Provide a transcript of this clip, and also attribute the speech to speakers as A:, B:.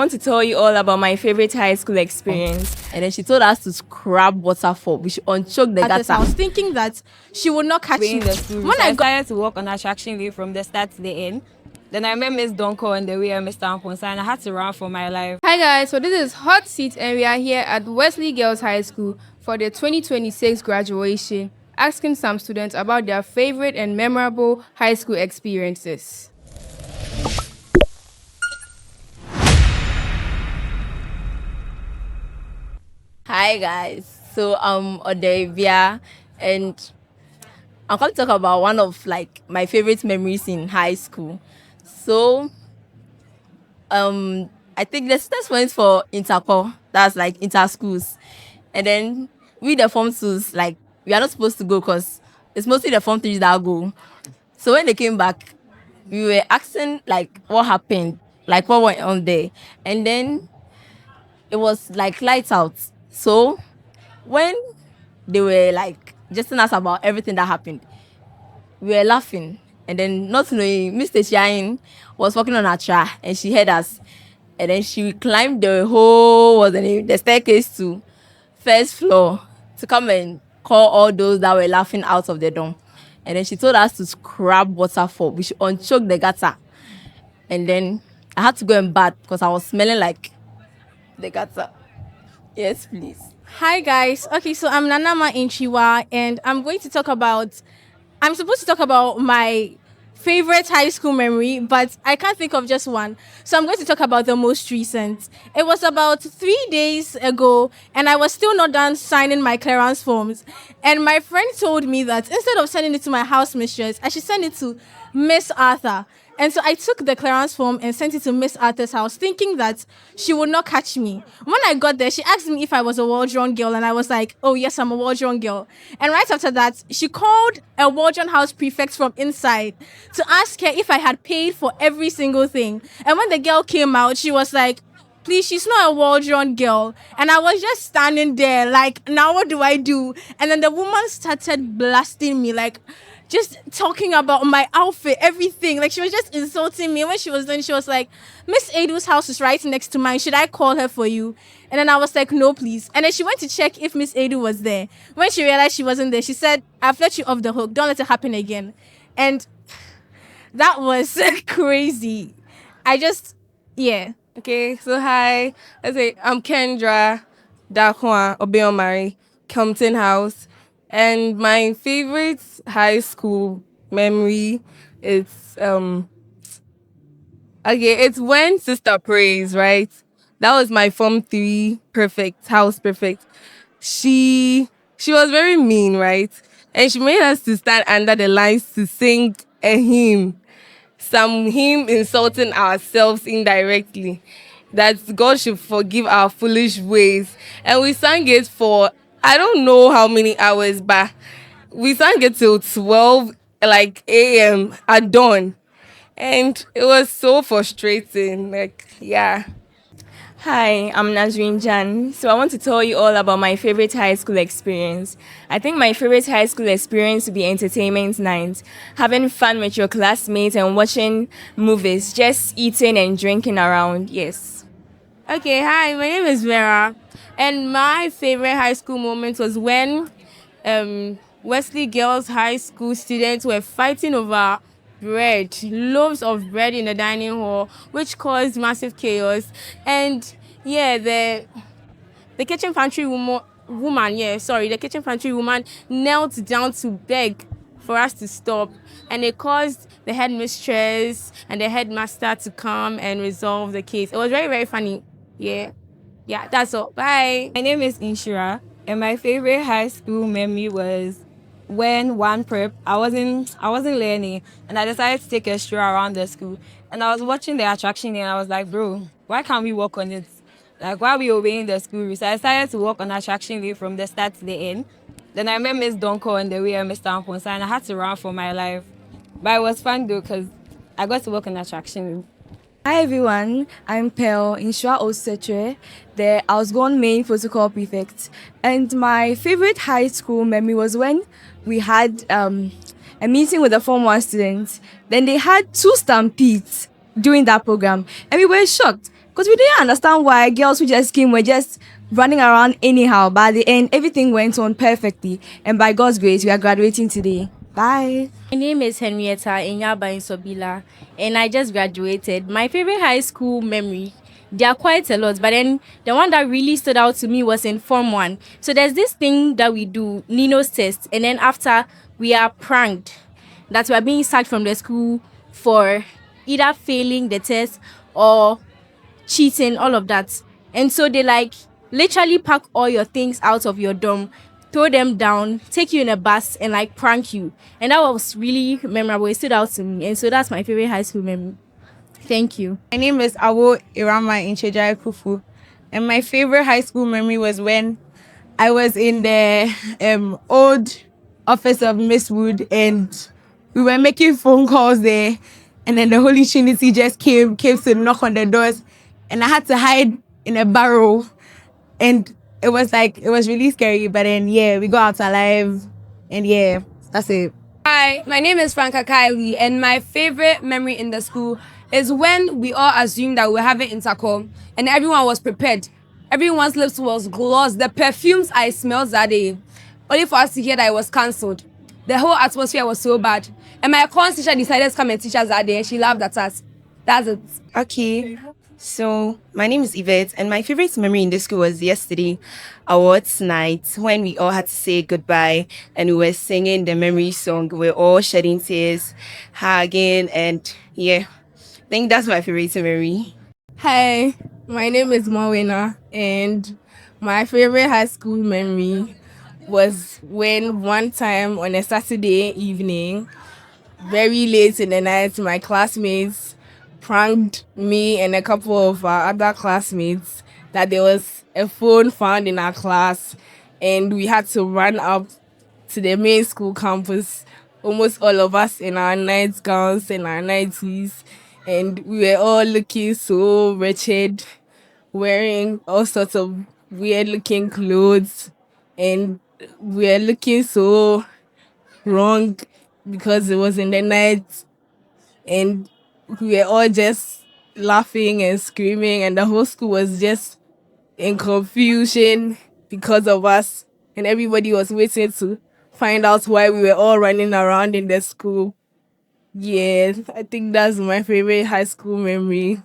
A: I want to tell you all about my favorite high school experience.
B: And then she told us to scrub waterfall. We should unchoke the gutter.
C: I was thinking that she would not catch me.
D: In the school, when I started to work on attraction leave from the start to the end, then I met Miss Donko on the way and Mr. Amponsa, and I had to run for my life.
E: Hi guys, so this is Hot Seat and we are here at Wesley Girls High School for the 2026 graduation, asking some students about their favorite and memorable high school experiences.
B: Hi guys, so Odevia, and I'm going to talk about one of my favorite memories in high school. So I think the students went for interco, that's like inter schools, and then we the form twos we are not supposed to go because it's mostly the form threes that go. So when they came back, we were asking what happened, what went on there, and then it was lights out. So when they were just telling us about everything that happened, we were laughing. And then not knowing, Mr. Chiain was walking on her chair and she heard us. And then she climbed the whole the staircase to first floor to come and call all those that were laughing out of the dorm. And then she told us to scrub waterfall. We should unchoke the gutter. And then I had to go and bath because I was smelling like the gutter. Yes, please.
C: Hi guys. Okay, so I'm Nanama Inchiwa and I'm supposed to talk about my favorite high school memory, but I can't think of just one. So I'm going to talk about the most recent. It was about 3 days ago and I was still not done signing my clearance forms. And my friend told me that instead of sending it to my house mistress, I should send it to Miss Arthur. And so I took the clearance form and sent it to Miss Arthur's house, thinking that she would not catch me. When I got there, she asked me if I was a Waldron girl, and I was like, oh yes, I'm a Waldron girl. And right after that, she called a Waldron house prefect from inside to ask her if I had paid for every single thing. And when the girl came out, she was like, please, she's not a Waldron girl. And I was just standing there now what do I do? And then the woman started blasting me, just talking about my outfit, everything. She was just insulting me. When she was done, she was like, Miss Edu's house is right next to mine. Should I call her for you? And then I was like, no, please. And then she went to check if Miss Edu was there. When she realized she wasn't there, she said, I've let you off the hook. Don't let it happen again. And that was crazy. Yeah.
E: Okay, so hi, I'm Kendra Dakwa Obeomari, Compton House, and my favorite high school memory is it's when Sister Praise, right? That was my Form 3 house perfect. She was very mean, right? And she made us to stand under the lines to sing a hymn. Some hymn insulting ourselves indirectly, that God should forgive our foolish ways. And we sang it for, I don't know how many hours, but we sang it till 12 a.m. at dawn. And it was so frustrating. Yeah.
A: Hi, I'm Nazreen Jan. So I want to tell you all about my favorite high school experience. I think my favorite high school experience would be entertainment night. Having fun with your classmates and watching movies, just eating and drinking around. Yes.
E: Okay, hi, my name is Vera, and my favorite high school moment was when Wesley Girls High School students were fighting over loaves of bread in the dining hall, which caused massive chaos. And yeah, the kitchen pantry woman knelt down to beg for us to stop, and it caused the headmistress and the headmaster to come and resolve the case. It was very, very funny. Yeah, that's all. Bye.
D: My name is Inshira, and my favorite high school memory was when one prep, I wasn't learning, and I decided to take a stroll around the school. And I was watching the attraction, and I was like, bro, why can't we walk on it? Why are we obeying the school rules? So I decided to walk on attraction leave from the start to the end. Then I met Miss Donko on the way and Mr. Amponsa, and I had to run for my life. But it was fun though, because I got to walk on attraction leave.
F: Hi everyone, I'm Pearl Inshua Osetre, the Ausgone main protocol prefect. And my favorite high school memory was when we had a meeting with the Form 1 students. Then they had 2 stampedes during that program. And we were shocked because we didn't understand why girls who just came were just running around anyhow. But at the end, everything went on perfectly. And by God's grace, we are graduating today. Bye.
B: My name is Henrietta Inyaba Insobila, and I just graduated. My favorite high school memory, there are quite a lot, but then the one that really stood out to me was in Form 1. So there's this thing that we do, Nino's test, and then after we are pranked that we are being sacked from the school for either failing the test or cheating, all of that. And so they like literally pack all your things out of your dorm, throw them down, take you in a bus and like prank you. And that was really memorable. It stood out to me. And so that's my favorite high school memory. Thank you.
G: My name is Awo Irama Inchejai Kufu. And my favorite high school memory was when I was in the old office of Miss Wood and we were making phone calls there. And then the Holy Trinity just came to knock on the doors. And I had to hide in a barrel. And it was really scary. But then, yeah, we got out alive. And yeah, that's it.
D: Hi, my name is Franca Kylie, and my favorite memory in the school is when we all assumed that we were having intercom and everyone was prepared. Everyone's lips was glossed. The perfumes I smelled that day, only for us to hear that it was cancelled. The whole atmosphere was so bad. And my econs teacher decided to come and teach us that day, and she laughed at us. That's it.
H: Okay, so my name is Yvette, and my favorite memory in this school was yesterday, awards night, when we all had to say goodbye and we were singing the memory song. We were all shedding tears, hugging, and yeah, I think that's my favorite memory.
E: Hi, my name is Mawena, and my favorite high school memory was when one time on a Saturday evening, very late in the night, my classmates pranked me and a couple of our other classmates that there was a phone found in our class and we had to run up to the main school campus, almost all of us in our nightgowns and our nighties, and we were all looking so wretched, wearing all sorts of weird looking clothes, and we were looking so wrong because it was in the night and we were all just laughing and screaming and the whole school was just in confusion because of us and everybody was waiting to find out why we were all running around in the school. Yeah, I think that's my favorite high school memory.